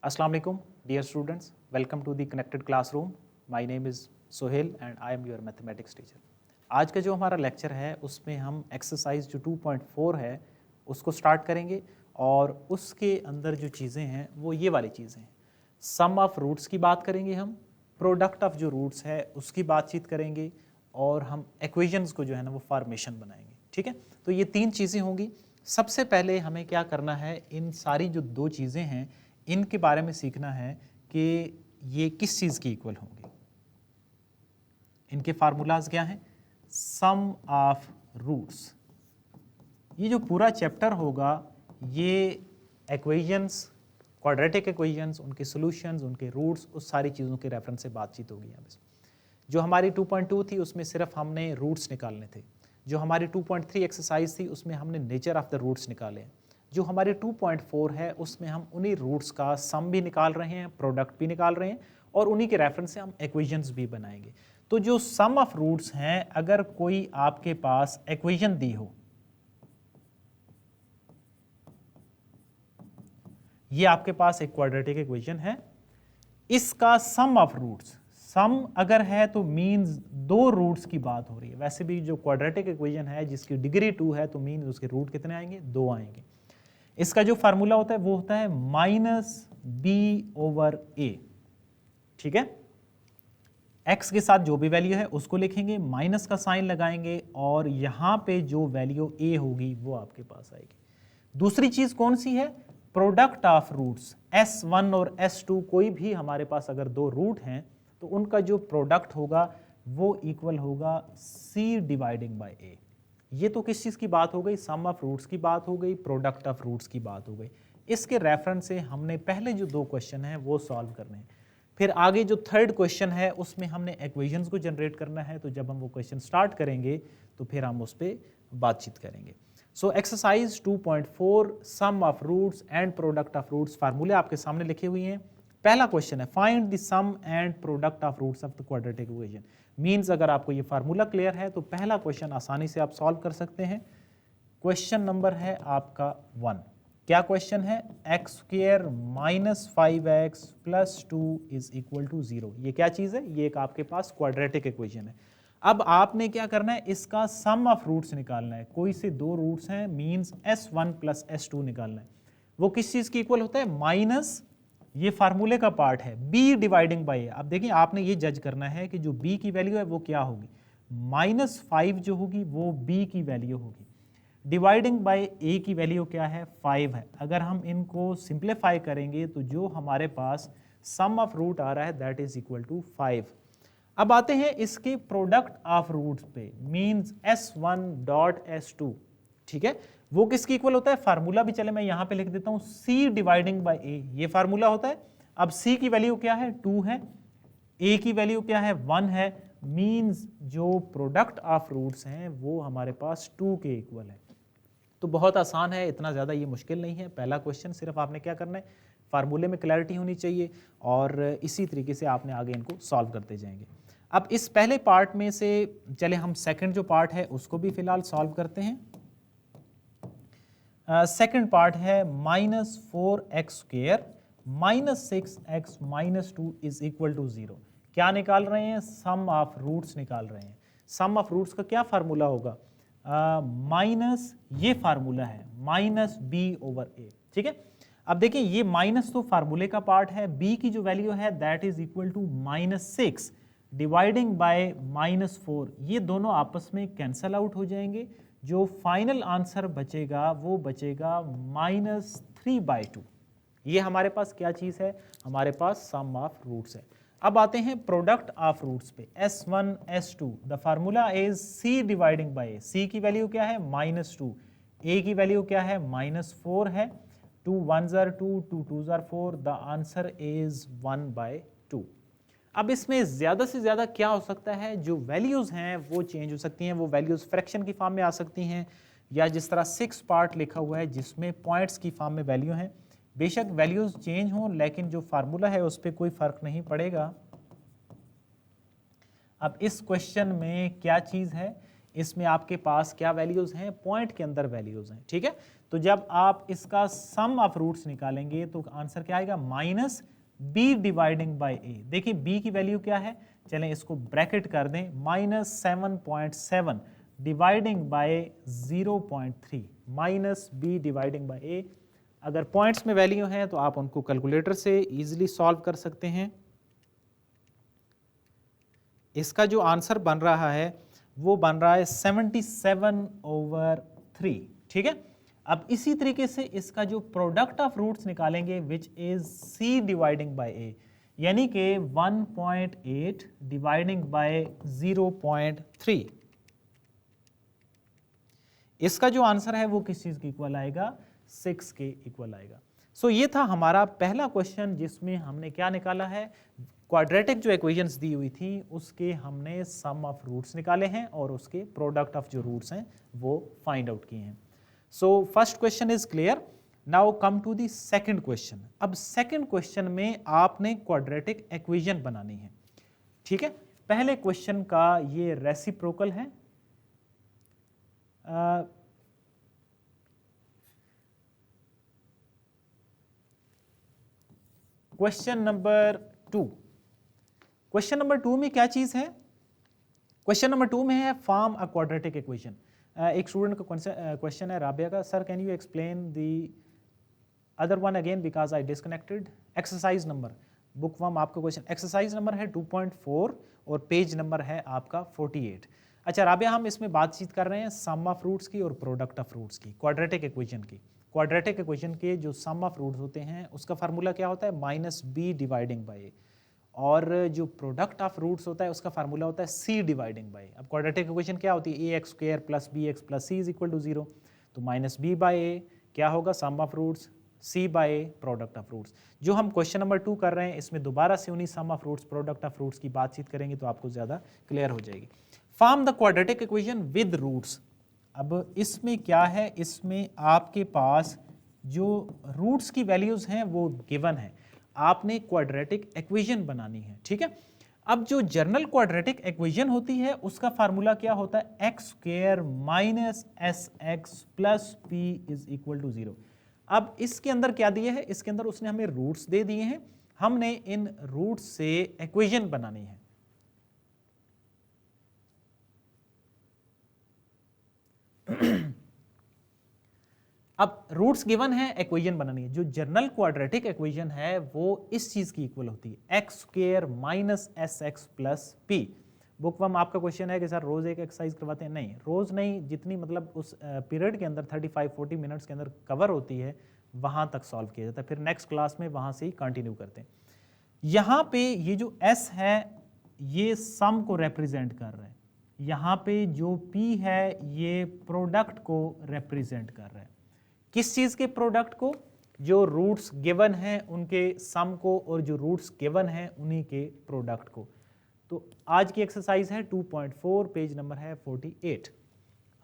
Assalamu alaikum, dear students. Welcome to the connected classroom. My name is Sohail and I am your mathematics teacher. आज का जो हमारा lecture है उसमें हम एक्सरसाइज जो 2.4 है उसको स्टार्ट करेंगे और उसके अंदर जो चीज़ें हैं वो ये वाली चीज़ें हैं. सम ऑफ रूट्स की बात करेंगे हम, प्रोडक्ट ऑफ जो रूट्स है उसकी बातचीत करेंगे और हम इक्वेशंस को जो है ना वो फॉर्मेशन बनाएंगे. ठीक है, तो ये तीन चीज़ें होंगी. सबसे पहले हमें क्या करना है, इन सारी जो दो चीज़ें हैं इनके बारे में सीखना है कि ये किस चीज़ की इक्वल होंगी. इनके फार्मूलाज क्या हैं? सम ऑफ रूट्स. ये जो पूरा चैप्टर होगा ये इक्वेशंस, क्वाड्रेटिक इक्वेशंस, उनके सॉल्यूशंस, उनके रूट्स, उस सारी चीज़ों के रेफरेंस से बातचीत होगी यहाँ पे. जो हमारी 2.2 थी उसमें सिर्फ हमने रूट्स निकालने थे. जो हमारी 2.3 एक्सरसाइज थी उसमें हमने नेचर ऑफ द रूट्स निकाले हैं. जो हमारे 2.4 है उसमें हम उन्हीं रूट्स का सम भी निकाल रहे हैं, प्रोडक्ट भी निकाल रहे हैं और उन्हीं के रेफरेंस से हम इक्वेशंस भी बनाएंगे. तो जो सम ऑफ रूट्स हैं, अगर कोई आपके पास इक्वेशन दी हो, ये आपके पास एक क्वाड्रेटिक इक्वेशन है, इसका सम ऑफ रूट्स, सम अगर है तो मीन्स दो रूट्स की बात हो रही है. वैसे भी जो क्वाड्रेटिक इक्वेशन है जिसकी डिग्री 2 है तो मीन्स उसके रूट कितने आएंगे? 2 आएंगे. इसका जो फार्मूला होता है वो होता है -b/a. ठीक है, x के साथ जो भी वैल्यू है उसको लिखेंगे, माइनस का साइन लगाएंगे और यहां पे जो वैल्यू a होगी वो आपके पास आएगी. दूसरी चीज कौन सी है? Product of roots. s1 और s2 कोई भी हमारे पास अगर दो रूट हैं तो उनका जो प्रोडक्ट होगा वो इक्वल होगा c/a. ये तो किस चीज़ की बात हो गई? सम ऑफ रूट्स की बात हो गई, प्रोडक्ट ऑफ रूट्स की बात हो गई. इसके रेफरेंस से हमने पहले जो दो क्वेश्चन हैं वो सॉल्व करने हैं. फिर आगे जो थर्ड क्वेश्चन है उसमें हमने इक्वेशंस को जनरेट करना है. तो जब हम वो क्वेश्चन स्टार्ट करेंगे तो फिर हम उस पर बातचीत करेंगे. So exercise 2.4 sum of roots and product of roots. फार्मूले आपके सामने लिखे हुए हैं. पहला क्वेश्चन है find the sum and product of roots of the quadratic equation. Means अगर आपको ये फार्मूला क्लियर है तो पहला क्वेश्चन आसानी से आप सॉल्व कर सकते हैं. क्वेश्चन नंबर है आपका 1. क्या क्वेश्चन है? x² - 5x + 2 = 0. ये क्या चीज़ है? ये एक आपके पास क्वाड्रेटिक इक्वेशन है. अब आपने क्या करना है, इसका सम ऑफ रूट्स निकालना है. कोई से दो रूट्स हैं, मीन्स s1 + s2 निकालना है. वो किस चीज़ की इक्वल होता है? माइनस, ये फार्मूले का पार्ट है, b/a. अब देखिए आपने ये जज करना है कि जो b की वैल्यू है वो क्या होगी. -5 जो होगी वो b की वैल्यू होगी. डिवाइडिंग बाय a की वैल्यू क्या है? 5 है. अगर हम इनको सिंप्लीफाई करेंगे तो जो हमारे पास सम ऑफ रूट आ रहा है दैट इज इक्वल टू 5. अब आते हैं इसके प्रोडक्ट ऑफ रूट्स पे, मीन्स s1.s2. ठीक है, वो किसकी इक्वल होता है? फार्मूला भी चले मैं यहां पे लिख देता हूं, c/a. ये फार्मूला होता है. अब c की वैल्यू क्या है? 2 है. a की वैल्यू क्या है? 1 है. मीन्स जो प्रोडक्ट ऑफ रूट्स हैं वो हमारे पास 2 के इक्वल है. तो बहुत आसान है, इतना ज़्यादा ये मुश्किल नहीं है. पहला क्वेश्चन सिर्फ आपने क्या करना है, फार्मूले में क्लैरिटी होनी चाहिए और इसी तरीके से आपने आगे इनको सॉल्व करते जाएंगे. अब इस पहले पार्ट में से चले हम सेकंड जो पार्ट है उसको भी फिलहाल सॉल्व करते हैं. सेकंड पार्ट है -4x² - 6x - 2 = 0. क्या निकाल रहे हैं? सम ऑफ रूट्स निकाल रहे हैं. सम ऑफ रूट्स का क्या फार्मूला होगा? माइनस, ये फार्मूला है -b/a. ठीक है, अब देखिए ये माइनस तो फार्मूले का पार्ट है, b की जो वैल्यू है that is equal to -6 dividing by -4. ये दोनों आपस में कैंसल आउट हो जाएंगे. जो फाइनल आंसर बचेगा वो बचेगा -3/2. ये हमारे पास क्या चीज़ है? हमारे पास सम ऑफ रूट्स है. अब आते हैं प्रोडक्ट ऑफ रूट्स पे. s1 s2, the formula is c/a. c की वैल्यू क्या है? -2. a की वैल्यू क्या है? -4 है. 2 1s are 2, 2 2s are 4. The answer is 1/2. अब इसमें ज़्यादा से ज़्यादा क्या हो सकता है? जो वैल्यूज़ हैं वो चेंज हो सकती हैं. वो वैल्यूज़ फ्रैक्शन की फॉर्म में आ सकती हैं या जिस तरह 6 पार्ट लिखा हुआ है जिसमें पॉइंट्स की फॉर्म में वैल्यू हैं. बेशक वैल्यूज़ चेंज हों लेकिन जो फार्मूला है उस पर कोई फ़र्क नहीं पड़ेगा. अब इस क्वेश्चन में क्या चीज़ है? इसमें आपके पास क्या वैल्यूज हैं, पॉइंट के अंदर वैल्यूज हैं, ठीक है। तो जब आप इसका सम ऑफ रूट्स निकालेंगे तो आंसर क्या आएगा, माइनस बी डिवाइडिंग बाई ए। देखिए बी की वैल्यू क्या है, चलें इसको ब्रैकेट कर दें, minus 7.7 dividing by 0.3, minus B dividing by A. अगर पॉइंट्स में वैल्यू हैं तो आप उनको कैलकुलेटर से इजीली सॉल्व कर सकते हैं। इसका जो आंसर बन रहा है वो बन रहा है 77/3, ठीक है। अब इसी तरीके से इसका जो प्रोडक्ट ऑफ रूट्स निकालेंगे which is C dividing by A, यानी कि 1.8 डिवाइडिंग बाय 0.3। इसका जो आंसर है वो किस चीज के इक्वल आएगा, 6 के इक्वल आएगा। सो ये था हमारा पहला क्वेश्चन जिसमें हमने क्या निकाला है, क्वाड्रेटिक जो इक्वेशंस दी हुई थी उसके हमने सम ऑफ रूट्स निकाले हैं और उसके प्रोडक्ट ऑफ जो रूट्स हैं वो फाइंड आउट किए हैं। So first question is clear. Now come to the second question. अब सेकंड क्वेश्चन में आपने क्वाड्रेटिक इक्वेशन बनानी है, ठीक है। पहले क्वेश्चन का ये रेसिप्रोकल है, क्वेश्चन नंबर 2। क्वेश्चन नंबर 2 में क्या चीज है, क्वेश्चन नंबर 2 में है फॉर्म अ क्वाड्रेटिक इक्वेशन। एक स्टूडेंट का क्वेश्चन है राबिया का, sir can you explain the other one again because I disconnected. Exercise number, book 1 आपका क्वेश्चन, एक्सरसाइज नंबर है 2.4 और पेज नंबर है आपका 48। अच्छा राबिया, हम इसमें बातचीत कर रहे हैं सम ऑफ रूट्स की और प्रोडक्ट ऑफ रूट्स की, क्वाड्रेटिक इक्वेशन की। क्वाड्रेटिक इक्वेशन के जो सम ऑफ रूट्स होते हैं उसका फार्मूला क्या होता है, माइनस बी डिवाइडिंग बाई ए, और जो प्रोडक्ट ऑफ रूट्स होता है उसका फार्मूला होता है सी डिवाइडिंग बाई। अब क्वाड्रेटिक इक्वेशन क्या होती है, A X square plus B X plus C is equal to 0। तो माइनस बी बाई ए क्या होगा, sum of roots, C by A product of roots. जो हम क्वेश्चन नंबर 2 कर रहे हैं इसमें दोबारा से उन्हीं sum of roots product of roots की बातचीत करेंगे तो आपको ज़्यादा क्लियर हो जाएगी। Form the quadratic equation with roots. अब इसमें क्या है, इसमें आपके पास जो रूट्स की वैल्यूज़ हैं वो गिवन है, आपने क्वाड्रेटिक इक्वेशन बनानी है, ठीक है। अब जो जनरल क्वाड्रेटिक इक्वेशन होती है उसका फार्मूला क्या होता है, x square minus S x plus P is equal to 0। अब इसके अंदर क्या दिया है, इसके अंदर उसने हमें रूट्स दे दिए हैं, हमने इन रूट्स से इक्वेशन बनानी है। अब रूट्स गिवन है, इक्वेशन बनानी है। जो जनरल क्वाड्रेटिक इक्वेशन है वो इस चीज की इक्वल होती है, x square minus S x plus P. Book 1 आपका क्वेश्चन है कि सर रोज एक एक्सरसाइज करवाते हैं, नहीं रोज नहीं, जितनी मतलब उस पीरियड के अंदर 35-40 मिनट्स के अंदर कवर होती है वहां तक सॉल्व किया जाता है, फिर नेक्स्ट क्लास में वहां से ही कंटिन्यू करते हैं। यहाँ पे ये जो S है ये सम को रिप्रेजेंट कर रहा है, यहाँ पे जो P है ये प्रोडक्ट को रिप्रेजेंट कर रहा है। किस चीज के प्रोडक्ट को, जो रूट्स गिवन हैं उनके सम को, और जो रूट्स गिवन हैं उन्हीं के प्रोडक्ट को। तो आज की एक्सरसाइज है 2.4, पेज नंबर है 48।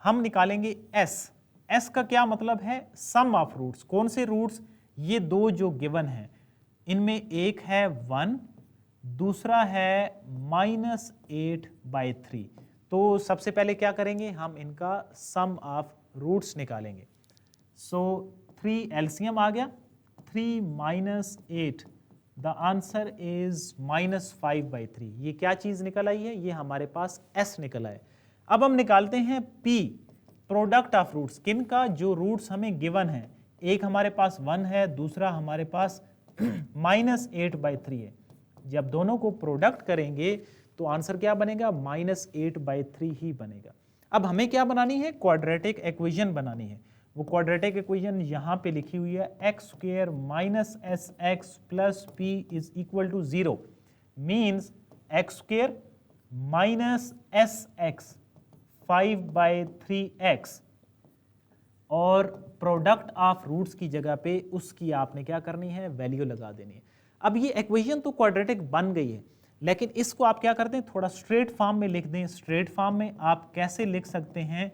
हम निकालेंगे S। S का क्या मतलब है, सम ऑफ रूट्स। कौन से रूट्स, ये दो जो गिवन हैं इनमें एक है 1, दूसरा है -8/3। तो सबसे पहले क्या करेंगे, हम इनका सम ऑफ रूट्स निकालेंगे। सो 3 एलसीएम आ गया, 3 माइनस 8, द आंसर इज -5/3। ये क्या चीज निकल आई है, ये हमारे पास S निकल आए। अब हम निकालते हैं P, प्रोडक्ट ऑफ रूट्स। किन का, जो रूट्स हमें गिवन है, एक हमारे पास 1 है, दूसरा हमारे पास -8/3 है। जब दोनों को प्रोडक्ट करेंगे तो आंसर क्या बनेगा, -8/3 ही बनेगा। अब हमें क्या बनानी है, क्वाड्रेटिक इक्वेशन बनानी है। वो क्वाड्रेटिक इक्वेशन यहाँ पे लिखी हुई है, x square minus S x plus P is equal to 0, means x square minus S x 5/3x, और प्रोडक्ट ऑफ रूट्स की जगह पे उसकी आपने क्या करनी है, वैल्यू लगा देनी है। अब ये इक्वेशन तो क्वाड्रेटिक बन गई है, लेकिन इसको आप क्या करते हैं, थोड़ा स्ट्रेट फॉर्म में लिख दें। स्ट्रेट फॉर्म में आप कैसे लिख सकते हैं,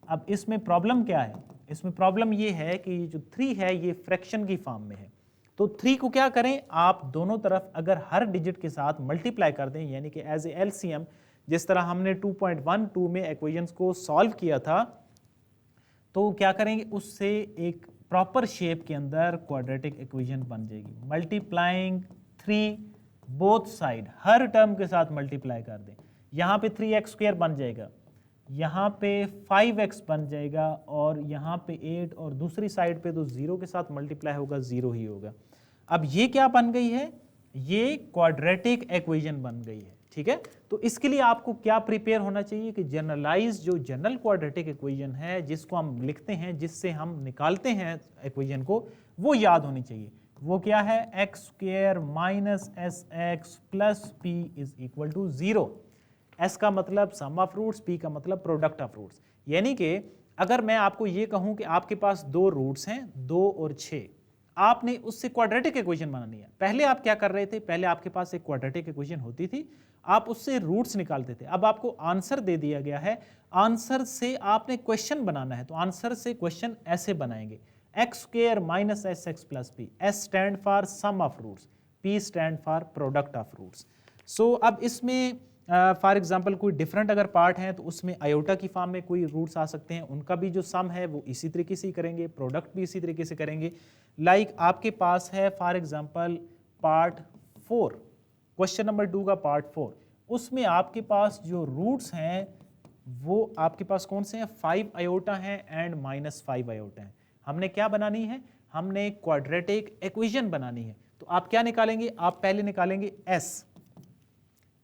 अब इसमें प्रॉब्लम क्या है, इसमें प्रॉब्लम ये है कि जो 3 है ये फ्रैक्शन की फॉर्म में है। तो 3 को क्या करें, आप दोनों तरफ अगर हर डिजिट के साथ मल्टीप्लाई कर दें, यानी कि एज ए एलसीएम जिस तरह हमने 2.12 में इक्वेशंस को सॉल्व किया था, तो क्या करेंगे, उससे एक प्रॉपर शेप के अंदर क्वाड्रेटिक इक्वेशन बन जाएगी। मल्टीप्लाइंग 3 बोथ साइड, हर टर्म के साथ मल्टीप्लाई कर दें। यहाँ पे 3x² बन जाएगा, यहाँ पे 5x बन जाएगा, और यहाँ पे 8, और दूसरी साइड पे तो 0 के साथ मल्टीप्लाई होगा, 0 ही होगा। अब ये क्या बन गई है, ये क्वाड्रेटिक इक्वेशन बन गई है। ठीक है, तो इसके लिए आपको क्या प्रिपेयर होना चाहिए कि जनरलाइज जो जनरल क्वाड्रेटिक इक्वेशन है जिसको हम लिखते हैं, जिससे हम निकालते हैं इक्वेशन को, वो याद होनी चाहिए। वो क्या है, x² minus sx plus p is equal to 0। s का मतलब सम ऑफ रूट्स, p का मतलब प्रोडक्ट ऑफ रूट्स। यानी कि अगर मैं आपको ये कहूं कि आपके पास 2 रूट्स हैं, 2 और 6, आपने उससे क्वाड्रेटिक इक्वेशन बनानी है। पहले आप क्या कर रहे थे, पहले आपके पास एक क्वाड्रेटिक इक्वेशन होती थी, आप उससे रूट्स निकालते थे। अब आपको आंसर दे दिया गया है, आंसर से आपने क्वेश्चन बनाना है, तो आंसर से क्वेश्चन ऐसे बनाएंगे, x² minus sx plus p। s stand for sum of roots, p stand for product of roots. So अब इसमें फॉर एग्जाम्पल कोई डिफरेंट अगर पार्ट है तो उसमें आयोटा की फॉर्म में कोई रूट्स आ सकते हैं, उनका भी जो सम है वो इसी तरीके से ही करेंगे, प्रोडक्ट भी इसी तरीके से करेंगे। लाइक आपके पास है for example part 4, question number 2 का पार्ट 4, उसमें आपके पास जो रूट्स हैं वो आपके पास कौन से हैं, 5 आयोटा हैं एंड -5 आयोटा हैं। हमने क्या बनानी है, हमने क्वाड्रेटिक इक्वेशन बनानी है। तो आप क्या निकालेंगे, आप पहले निकालेंगे s,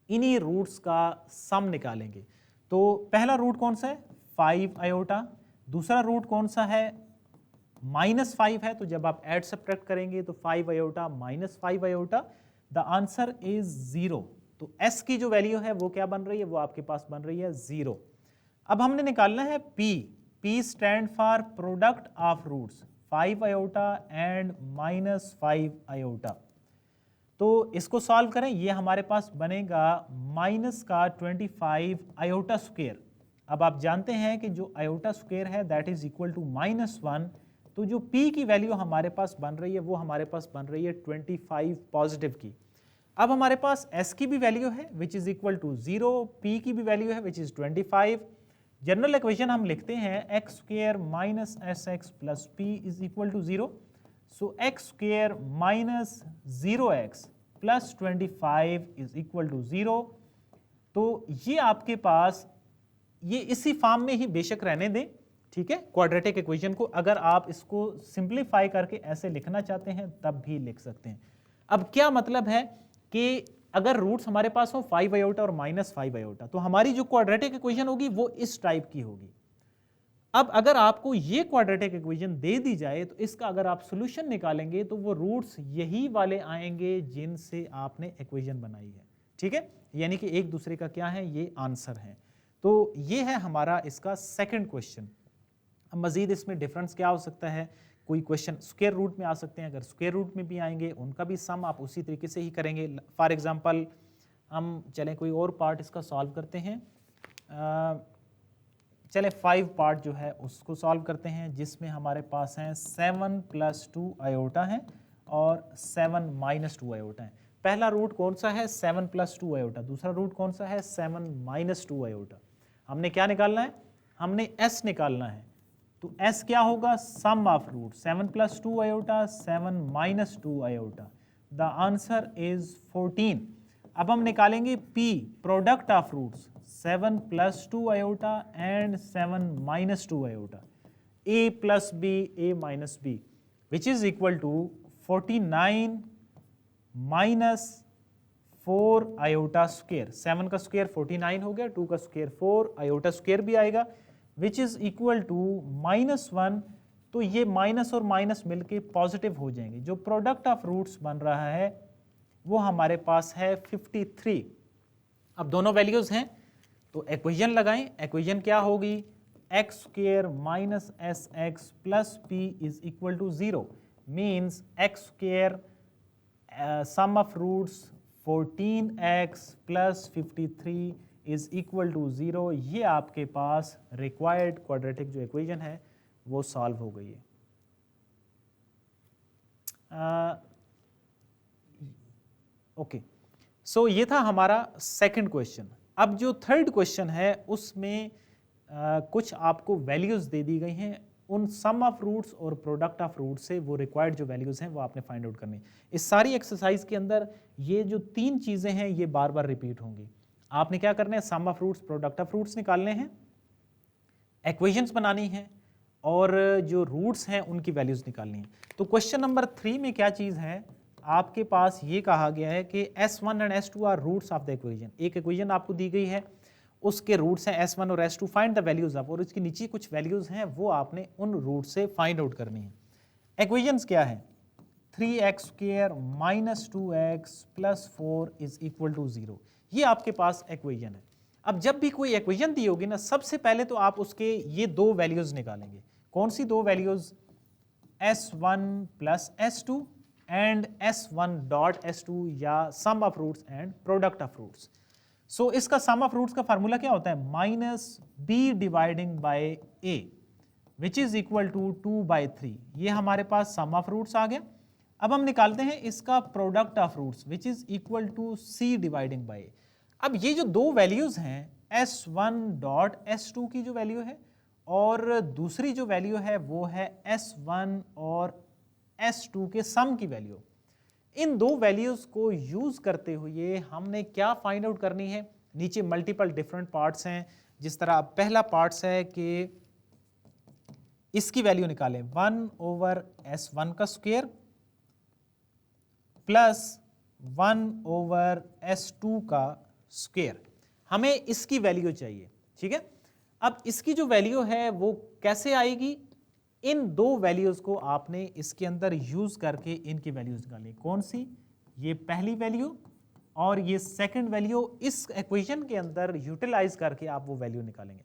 इन्हीं रूट्स का सम निकालेंगे। तो पहला रूट कौन सा है, 5 आयोटा, दूसरा रूट कौन सा है, -5 है, तो जब आप ऐड सब्ट्रैक्ट करेंगे तो 5 iota -5 iota, the answer is 0। तो s की जो वैल्यू है वो क्या बन रही है, वो आपके पास बन रही है 0। अब हमने निकालना है p, p stand for product of roots, 5 iota and -5 iota. तो इसको सॉल्व करें, ये हमारे पास बनेगा माइनस का 25 आयोटा स्क्वायर। अब आप जानते हैं कि जो आयोटा स्क्वायर है दैट इज इक्वल टू -1, तो जो p की वैल्यू हमारे पास बन रही है वो हमारे पास बन रही है 25 पॉजिटिव की। अब हमारे पास s की भी वैल्यू है which is equal to 0, p की भी वैल्यू है विच इज 25। जनरल इक्वेशन हम लिखते हैं x² minus sx plus p is equal to 0। So x² minus 0x plus 25 is equal to 0। तो ये आपके पास ये इसी फॉर्म में ही बेशक रहने दें, ठीक है, क्वाड्रेटिक इक्वेशन को। अगर आप इसको सिंप्लीफाई करके ऐसे लिखना चाहते हैं तब भी लिख सकते हैं। अब क्या मतलब है कि अगर रूट्स हमारे पास हो 5 आयोटा और -5 आयोटा, तो हमारी जो क्वाड्रेटिक इक्वेशन होगी वो इस टाइप की होगी। अब अगर आपको ये क्वाड्रेटिक इक्वेशन दे दी जाए तो इसका अगर आप सॉल्यूशन निकालेंगे तो वो रूट्स यही वाले आएंगे जिनसे आपने इक्वेशन बनाई है, ठीक है, यानी कि एक दूसरे का क्या है, ये आंसर है। तो ये है हमारा इसका सेकंड क्वेश्चन। अब मजीद इसमें डिफरेंस क्या हो सकता है, कोई क्वेश्चन स्क्वायर रूट में आ सकते हैं, अगर स्क्वायर रूट में भी आएंगे उनका भी सम आप उसी तरीके से ही करेंगे। फॉर एग्जांपल हम चलें कोई और पार्ट इसका सॉल्व करते हैं, चले 5 पार्ट जो है उसको सॉल्व करते हैं, जिसमें हमारे पास हैं 7 + 2 आयोटा है और 7 - 2 आयोटा है। पहला रूट कौन सा है, 7 + 2 आयोटा, दूसरा रूट कौन सा है, 7 - 2 आयोटा। हमने क्या निकालना है, हमने s निकालना है। तो s क्या होगा, sum of root, 7 + 2 iota 7 - 2 iota, the answer is 14। अब हम निकालेंगे p, product of roots, 7 + 2 iota and 7 - 2 iota, a + b, a - b, which is equal to 49 - 4 iota square. 7 का स्क्वायर 49 हो गया, 2 का स्क्वायर 4, आयोटा स्क्वायर भी आएगा, विच इज इक्वल टू -1। तो ये माइनस और माइनस मिलके पॉजिटिव हो जाएंगे। जो प्रोडक्ट ऑफ रूट्स बन रहा है वो हमारे पास है 53। अब दोनों वैल्यूज हैं तो इक्वेशन लगाएं। इक्वेशन क्या होगी, x² minus sx plus p is equal to 0, means x² sum of roots 14x plus 53 is equal to 0। ये आपके पास रिक्वायर्ड क्वाड्रेटिक जो इक्वेशन है वो सॉल्व हो गई है। ओके, सो ये था हमारा सेकंड क्वेश्चन। अब जो थर्ड क्वेश्चन है उसमें कुछ आपको वैल्यूज दे दी गई हैं, उन सम ऑफ रूट्स और प्रोडक्ट ऑफ रूट्स से वो रिक्वायर्ड जो वैल्यूज हैं वो आपने फाइंड आउट करनी है। इस सारी एक्सरसाइज के अंदर ये जो 3 चीजें हैं ये बार बार रिपीट होंगी। आपने क्या करना है, sum of roots product of roots निकालने हैं, इक्वेशंस बनानी है और जो रूट्स हैं उनकी वैल्यूज निकालनी है। तो क्वेश्चन नंबर 3 में क्या चीज है, आपके पास ये कहा गया है कि S1 and S2 are roots of the equation. एक इक्वेशन आपको दी गई है, उसके रूट्स हैं S1 और S2, find the values of, और इसके नीचे कुछ वैल्यूज हैं वो आपने उन रूट से फाइंड आउट करनी है। इक्वेशंस क्या है, 3x² minus 2x plus 4 is equal to 0, ये आपके पास इक्वेशन है। अब जब भी कोई इक्वेशन दी होगी ना, सबसे पहले तो आप उसके ये 2 वैल्यूज निकालेंगे। कौन सी 2 values, S1 plus S2 and S1 dot S2, या sum of roots and product of roots. So इसका सम ऑफ रूट्स का फार्मूला क्या होता है, minus b dividing by a which is equal to 2/3। ये हमारे पास सम ऑफ रूट्स आ गया। अब हम निकालते हैं इसका product of roots which is equal to c dividing by a। अब ये जो 2 वैल्यूज हैं, S1 डॉट S2 की जो वैल्यू है और दूसरी जो वैल्यू है वो है S1 और S2 के सम की वैल्यू, इन 2 वैल्यूज को यूज करते हुए हमने क्या फाइंड आउट करनी है। नीचे मल्टीपल डिफरेंट पार्ट्स हैं, जिस तरह पहला पार्ट्स है कि इसकी वैल्यू निकालें 1/S1 का स्क्वायर प्लस 1/S2 का स्क्वायर, हमें इसकी वैल्यू चाहिए। ठीक है, अब इसकी जो वैल्यू है वो कैसे आएगी, इन 2 वैल्यूज को आपने इसके अंदर यूज करके इनकी वैल्यूज निकाली। कौन सी, ये पहली वैल्यू और ये सेकंड वैल्यू, इस इक्वेशन के अंदर यूटिलाइज करके आप वो वैल्यू निकालेंगे।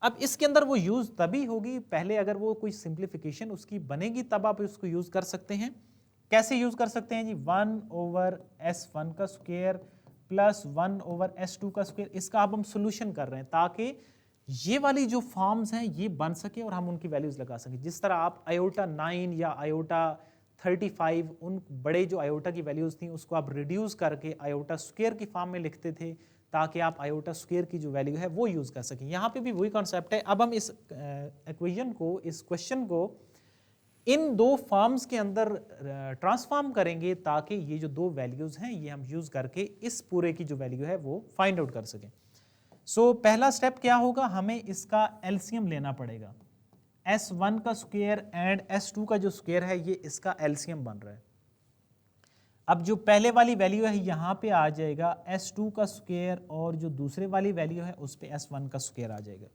अब इसके अंदर वो यूज तभी होगी, पहले अगर वो कोई सिंप्लीफिकेशन उसकी बनेगी तब आप उसको यूज कर सकते हैं। कैसे यूज कर सकते हैं जी, 1/S1 का स्क्वायर प्लस 1/S2 का स्क्वायर, इसका अब हम सोल्यूशन कर रहे हैं ताकि ये वाली जो फॉर्म्स हैं ये बन सके और हम उनकी वैल्यूज लगा सकें। जिस तरह आप आयोटा 9 या आयोटा 35, उन बड़े जो आयोटा की वैल्यूज थी उसको आप रिड्यूस करके आयोटा स्क्वायर की फॉर्म में लिखते थे ताकि आप आयोटा स्क्वायर की जो वैल्यू है वो यूज कर सकें। यहाँ पे भी वही कॉन्सेप्ट है। अब हम इस इक्वेशन को, इस क्वेश्चन को इन 2 फॉर्म्स के अंदर ट्रांसफॉर्म करेंगे ताकि ये जो 2 वैल्यूज हैं ये हम यूज करके इस पूरे की जो वैल्यू है वो फाइंड आउट कर सकें। सो पहला स्टेप क्या होगा, हमें इसका एलसीएम लेना पड़ेगा। S1 का स्क्वायर एंड S2 का जो स्क्वायर है ये इसका एलसीएम बन रहा है। अब जो पहले वाली वैल्यू है यहाँ पे आ जाएगा S2 का स्क्वायर और जो दूसरे वाली वैल्यू है उस पे S1 का स्क्वायर आ जाएगा।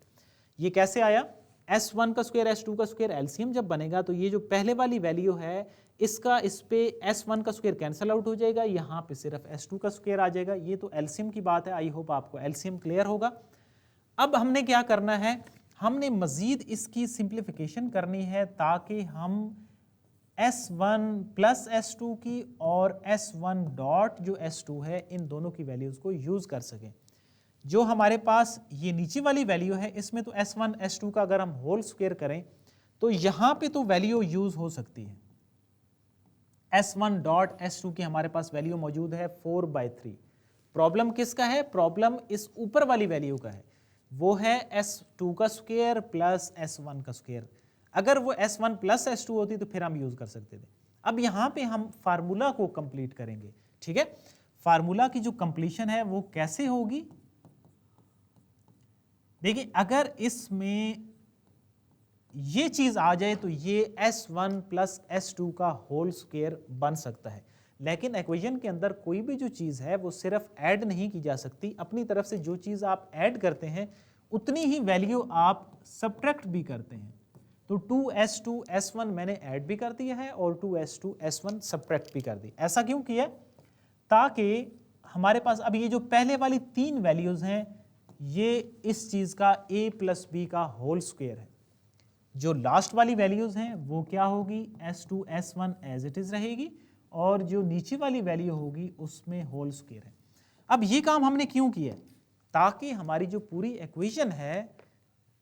ये कैसे आया, S1 का स्क्वायर S2 का स्क्वायर, एलसीएम जब बनेगा तो ये जो पहले वाली वैल्यू है इसका इस पे S1 का स्क्वायर कैंसिल आउट हो जाएगा, यहाँ पे सिर्फ S2 का स्क्वायर आ जाएगा। ये तो एलसीएम की बात है, आई होप आपको एलसीएम क्लियर होगा। अब हमने क्या करना है, हमने मजीद इसकी सिंप्लीफिकेशन करनी है ताकि हम S1 प्लस S2 की और S1 डॉट जो S2 है इन दोनों की वैल्यूज को यूज कर सकें। जो हमारे पास ये नीचे वाली वैल्यू है इसमें तो S1 S2 का अगर हम होल स्क्वायर करें तो यहाँ पे तो वैल्यू यूज हो सकती है। S1 डॉट S2 की हमारे पास वैल्यू मौजूद है 4/3। प्रॉब्लम किसका है, प्रॉब्लम इस ऊपर वाली वैल्यू का है, वो है S2 का स्क्वायर प्लस S1 का स्क्वायर। अगर वो S1 प्लस S2 होती तो फिर हम यूज कर सकते थे। अब यहाँ पे हम फार्मूला को कंप्लीट करेंगे। ठीक है, फार्मूला की जो कंप्लीशन है वो कैसे होगी, देखिए अगर इसमें ये चीज आ जाए तो ये S1 प्लस S2 का होल स्क्वायर बन सकता है, लेकिन इक्वेशन के अंदर कोई भी जो चीज है वो सिर्फ ऐड नहीं की जा सकती, अपनी तरफ से जो चीज आप ऐड करते हैं उतनी ही वैल्यू आप सब्ट्रैक्ट भी करते हैं। तो 2S2 S1 मैंने ऐड भी कर दिया है और 2S2 S1 सब्ट्रैक्ट भी कर दी। ऐसा क्यों किया, ताकि हमारे पास अब ये जो पहले वाली 3 वैल्यूज हैं ये इस चीज का a प्लस b का होल स्क्वायर है। जो लास्ट वाली वैल्यूज हैं वो क्या होगी, S2 S1 as it is रहेगी और जो नीचे वाली वैल्यू होगी उसमें होल स्क्वायर है। अब ये काम हमने क्यों किया, ताकि हमारी जो पूरी इक्वेशन है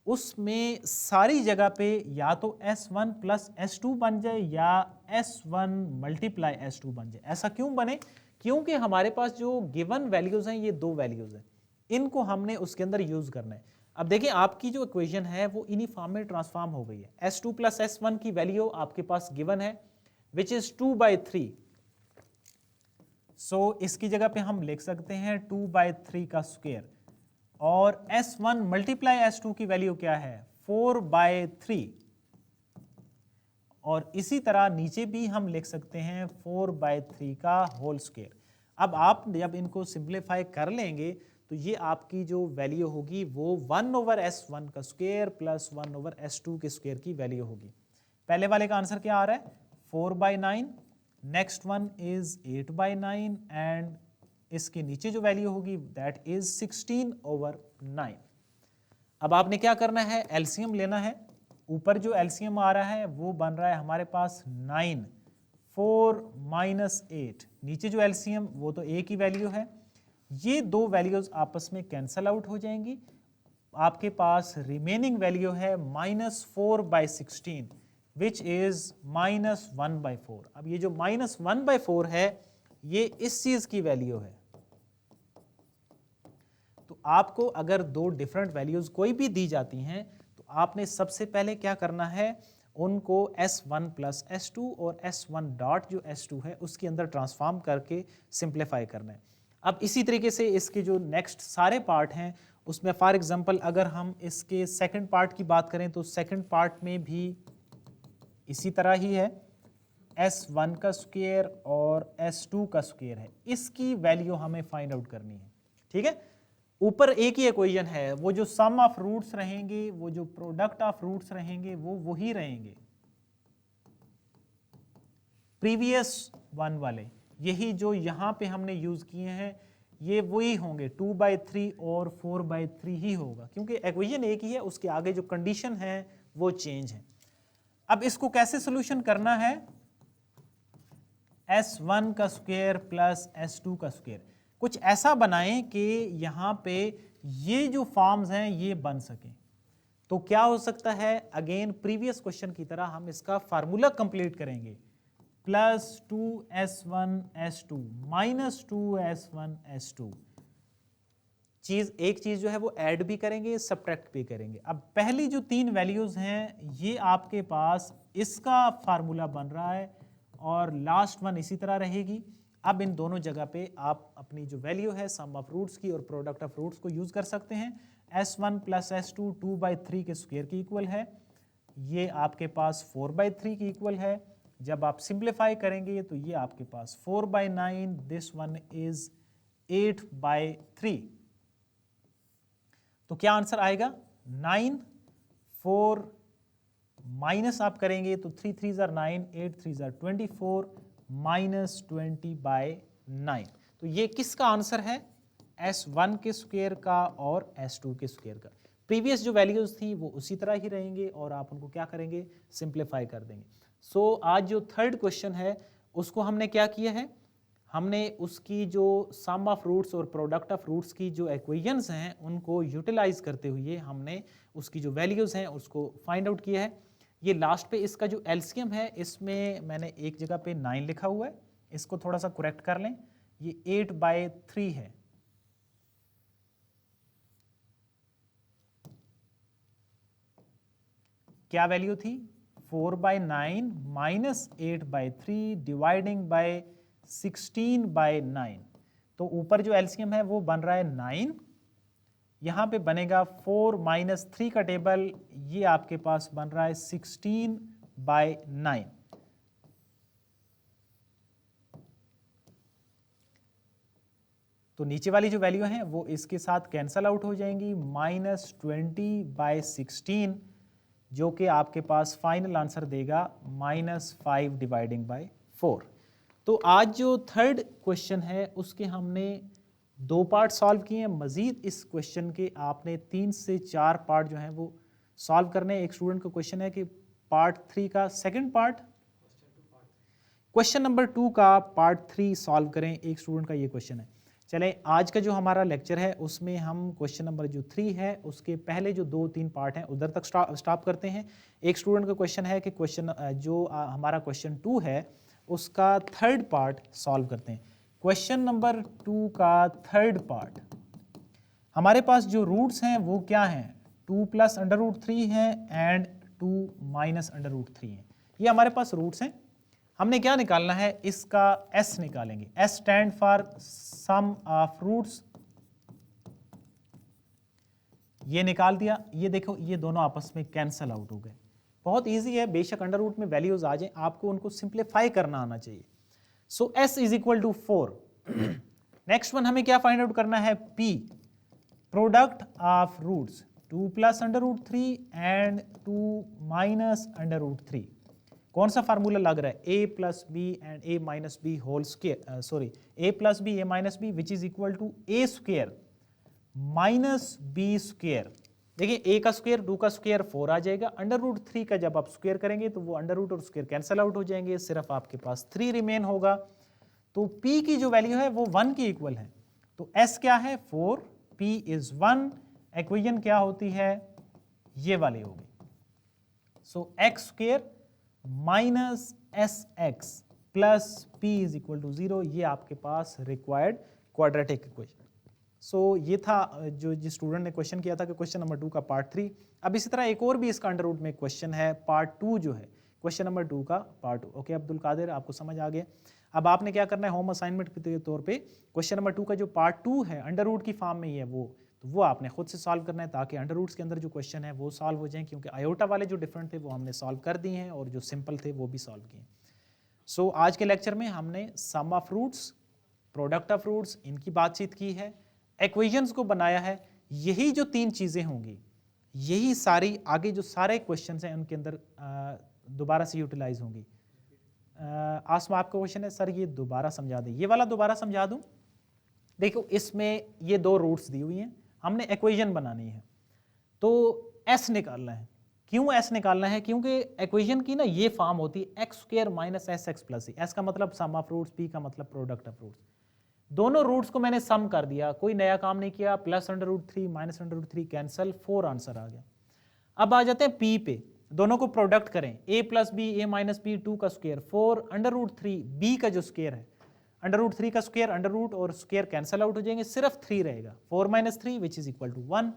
उसमें सारी जगह पे या तो S1 प्लस S2 बन जाए या S1 मल्टीप्लाई S2 बन जाए। ऐसा क्यों बने, क्योंकि हमारे पास जो गिवन वैल्यूज हैं ये 2 वैल्यूज हैं, इनको हमने उसके अंदर यूज करना है। अब देखिए आपकी जो इक्वेशन है वो इन्हीं फॉर्म में ट्रांसफॉर्म हो गई है। S2 प्लस S1 की वैल्यू आपके पास गिवन है विच इज 2/3। सो इसकी जगह पे हम लिख सकते हैं 2/3 का स्क्वायर, और S1 मल्टीप्लाई S2 की वैल्यू क्या है 4/3, और इसी तरह नीचे भी हम लिख सकते हैं 4/3 का होल स्क्वायर। अब आप जब इनको सिंप्लीफाई कर लेंगे तो ये आपकी जो वैल्यू होगी वो 1/S1 का स्क्वायर प्लस 1/S2 के स्क्वायर की वैल्यू होगी। पहले वाले का आंसर क्या आ रहा है 4/9, नेक्स्ट वन इज 8/9, एंड इसके नीचे जो वैल्यू होगी दैट इज 16/9। अब आपने क्या करना है एलसीएम लेना है। ऊपर जो एलसीएम आ रहा है वो बन रहा है हमारे पास 9, 4 माइनस 8, नीचे जो एलसीएम वो तो ए की वैल्यू है। ये दो वैल्यूज आपस में कैंसल आउट हो जाएंगी, आपके पास रिमेनिंग वैल्यू है -4/16 विच इज -1/4। अब ये जो -1/4 है ये इस चीज की वैल्यू है। तो आपको अगर दो डिफरेंट वैल्यूज कोई भी दी जाती हैं तो आपने सबसे पहले क्या करना है उनको S1 प्लस S2 और S1 डॉट जो S2 है उसके अंदर ट्रांसफॉर्म करके सिंप्लीफाई करना है। अब इसी तरीके से इसके जो नेक्स्ट सारे पार्ट हैं उसमें फॉर एग्जांपल अगर हम इसके सेकंड पार्ट की बात करें तो सेकंड पार्ट में भी इसी तरह ही है, S1 का स्क्वायर और S2 का स्क्वायर है, इसकी वैल्यू हमें फाइंड आउट करनी है। ठीक है, ऊपर एक ही इक्वेशन है, वो जो सम ऑफ रूट्स रहेंगे वो जो प्रोडक्ट ऑफ रूट्स रहेंगे वो वही रहेंगे प्रीवियस वन वाले, यही जो यहां पे हमने यूज किए हैं ये वही होंगे 2/3 और 4/3 ही होगा, क्योंकि इक्वेशन एक ही है, उसके आगे जो कंडीशन है वो चेंज है। अब इसको कैसे सोल्यूशन करना है S1 का स्क्वायर प्लस S2 का स्क्वायर, कुछ ऐसा बनाएं कि यहां पे ये जो फॉर्म्स हैं ये बन सकें। तो क्या हो सकता है अगेन प्रीवियस क्वेश्चन की तरह हम इसका फार्मूला कंप्लीट करेंगे, +2S1S2 -2S1S2। एक चीज जो है वो ऐड भी करेंगे सब्ट्रैक्ट भी करेंगे। अब पहली जो तीन वैल्यूज हैं ये आपके पास इसका फार्मूला बन रहा है और लास्ट वन इसी तरह रहेगी। अब इन दोनों जगह पे आप अपनी जो वैल्यू है सम ऑफ रूट्स की और प्रोडक्ट ऑफ रूट्स को यूज कर सकते हैं। S1 प्लस S2 2/3 के स्क्वायर की इक्वल है, ये आपके पास 4/3 की इक्वल है। जब आप सिंप्लीफाई करेंगे तो ये आपके पास 4/9, दिस वन इज 8/3। तो क्या आंसर आएगा 9, 4 माइनस आप करेंगे तो 3 3 are 9, 8 3 are 24 -20/9। तो ये किसका आंसर है S1 के स्क्वायर का और S2 के स्क्वायर का। प्रीवियस जो वैल्यूज थी वो उसी तरह ही रहेंगे और आप उनको क्या करेंगे सिंप्लीफाई कर देंगे। सो आज जो थर्ड क्वेश्चन है उसको हमने क्या किया है, हमने उसकी जो सम ऑफ रूट्स और प्रोडक्ट ऑफ रूट्स की जो इक्वेशंस हैं उनको यूटिलाइज करते हुए हमने उसकी जो वैल्यूज हैं उसको फाइंड आउट किया है। ये लास्ट पे इसका जो एलसीएम है इसमें मैंने एक जगह पे 9 लिखा हुआ है, इसको थोड़ा सा करेक्ट कर लें, ये 8/3 है। क्या वैल्यू थी 4/9 माइनस 8/3 डिवाइडिंग बाय 16/9। तो ऊपर जो एलसीएम है वो बन रहा है 9, यहां पे बनेगा 4 माइनस 3 का टेबल, ये आपके पास बन रहा है 16/9। तो नीचे वाली जो वैल्यू है वो इसके साथ कैंसल आउट हो जाएंगी, -20/16 जो कि आपके पास फाइनल आंसर देगा -5 डिवाइडिंग बाय 4। तो आज जो थर्ड क्वेश्चन है उसके हमने 2 पार्ट सॉल्व किए हैं। मजीद इस क्वेश्चन के आपने 3 से 4 पार्ट जो हैं वो सॉल्व करने। एक स्टूडेंट का क्वेश्चन है कि पार्ट 3 का सेकंड पार्ट, क्वेश्चन नंबर 2 का पार्ट 3 सॉल्व करें, एक स्टूडेंट का ये क्वेश्चन है। चलें आज का जो हमारा लेक्चर है उसमें हम क्वेश्चन नंबर जो 3 है उसके पहले जो 2-3 पार्ट हैं उधर तक स्टॉप करते हैं। एक स्टूडेंट का क्वेश्चन है कि क्वेश्चन जो हमारा क्वेश्चन 2 है उसका थर्ड पार्ट सॉल्व करते हैं। क्वेश्चन नंबर 2 का थर्ड पार्ट, हमारे पास जो रूट्स हैं वो क्या हैं, 2 प्लस अंडर रूट 3 है एंड 2 माइनस अंडर रूट 3 है। ये हमारे पास रूट्स हैं। हमने क्या निकालना है, इसका s निकालेंगे। s stand for sum of roots, ये निकाल दिया। ये देखो ये दोनों आपस में कैंसल आउट हो गए। बहुत इजी है, बेशक अंडर रूट में वैल्यूज आ जाए, आपको उनको सिंप्लीफाई करना आना चाहिए। So s is equal to 4। Next one हमें क्या फाइंड आउट करना है, p product of roots 2 plus under root 3 and 2 minus under root 3। कौन सा फार्मूला लग रहा है, a plus b and a minus b whole square, sorry a plus b a minus b which is equal to a square minus b square. देखिए a का square 2 का square 4 आ जाएगा, under root 3 का जब आप स्क्वायर करेंगे तो वो अंडर रूट और स्क्वायर कैंसल आउट हो जाएंगे, सिर्फ आपके पास 3 रिमेन होगा। तो p की जो वैल्यू है वो 1 के इक्वल है। तो s क्या है 4, p इज 1, इक्वेशन क्या होती है, ये वाली होगी। So X square minus S x plus P is equal to 0, ये आपके पास रिक्वायर्ड क्वाड्रेटिक इक्वेशन। सो ये था जो जिस स्टूडेंट ने क्वेश्चन किया था कि क्वेश्चन नंबर 2 का पार्ट 3। अब इसी तरह एक और भी इसका अंडर रूट में क्वेश्चन है, पार्ट 2 जो है क्वेश्चन नंबर 2 का पार्ट 2। ओके अब्दुल कादिर, आपको समझ आ गया। अब आपने क्या करना है, होम असाइनमेंट के तौर पे क्वेश्चन नंबर 2 का जो पार्ट 2 है अंडर रूट की फॉर्म में ही है वो आपने खुद से सॉल्व करना है, ताकि अंडर रूट्स के अंदर जो क्वेश्चन है वो सॉल्व हो जाएं, क्योंकि आयोटा वाले जो डिफरेंट थे वो हमने सॉल्व कर दिए हैं और जो सिंपल थे वो भी सॉल्व किए। सो आज के लेक्चर में हमने sum of roots, product of roots, इनकी बातचीत की है, इक्वेशंस को बनाया है। यही जो 3 चीज़ें होंगी, यही सारी आगे जो सारे क्वेश्चंस हैं उनके अंदर दोबारा से यूटिलाइज होंगी। आसमा आपका क्वेश्चन है सर ये दोबारा समझा दें, ये वाला दोबारा समझा दूं। देखो इसमें ये 2 रूट्स दी हुई हैं, हमने इक्वेशन बनानी है, तो s निकालना है। क्यों s निकालना है, क्योंकि इक्वेशन की ना ये फॉर्म होती है x square minus S x plus C. S का मतलब सम ऑफ रूट्स, p का मतलब प्रोडक्ट ऑफ रूट्स। दोनों रूट्स को मैंने सम कर दिया, कोई नया काम नहीं किया। Plus under root 3 minus under root 3 cancel, 4 answer आ गया। अब आ जाते हैं p पे, दोनों को प्रोडक्ट करें, a plus b a minus b 2 का स्क्वायर 4 अंडर रूट 3 b का जो स्क्वायर है, अंडर रूट 3 का स्क्वायर अंडर रूट और स्क्वायर कैंसल आउट हो जाएंगे, सिर्फ 3 रहेगा, 4 minus 3 which is equal to 1।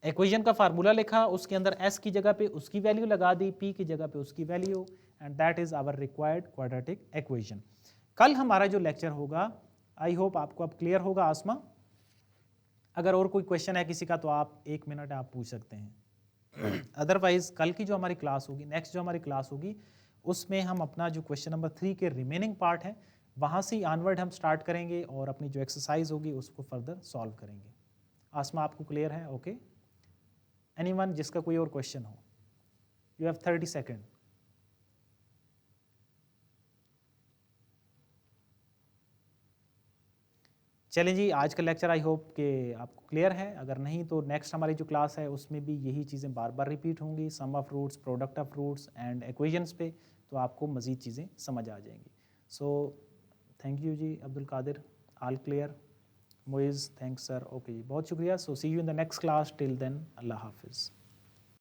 Equation का फार्मूला लिखा, उसके अंदर s की जगह पे उसकी वैल्यू लगा दी, p की जगह पे उसकी value, and that is our required quadratic equation. कल हमारा जो लेक्चर होगा, आई होप आपको अब क्लियर होगा। आसमा, अगर और कोई क्वेश्चन है किसी का तो आप 1 मिनट आप पूछ सकते हैं। अदरवाइज कल की जो हमारी क्लास होगी, नेक्स्ट जो हमारी क्लास होगी, उसमें हम अपना जो क्वेश्चन नंबर 3 के रिमेनिंग पार्ट है वहाँ से ऑनवर्ड हम स्टार्ट करेंगे और अपनी जो एक्सरसाइज होगी उसको फर्दर सॉल्व करेंगे। आसमा आपको क्लियर है? ओके, एनीवन जिसका कोई और क्वेश्चन हो, यू हैव 30 सेकेंड। चलें जी, आज का लेक्चर आई होप कि आपको क्लियर है। अगर नहीं तो नेक्स्ट हमारी जो क्लास है उसमें भी यही चीज़ें बार बार रिपीट होंगी, sum of roots, product of roots and equations पे, तो आपको मज़ीद चीज़ें समझ आ जाएंगी। So thank you ji Abdul Qadir, all clear. Moiz, thanks sir. Okay जी, बहुत शुक्रिया। So see you in the next class, till then अल्लाह हाफिज़।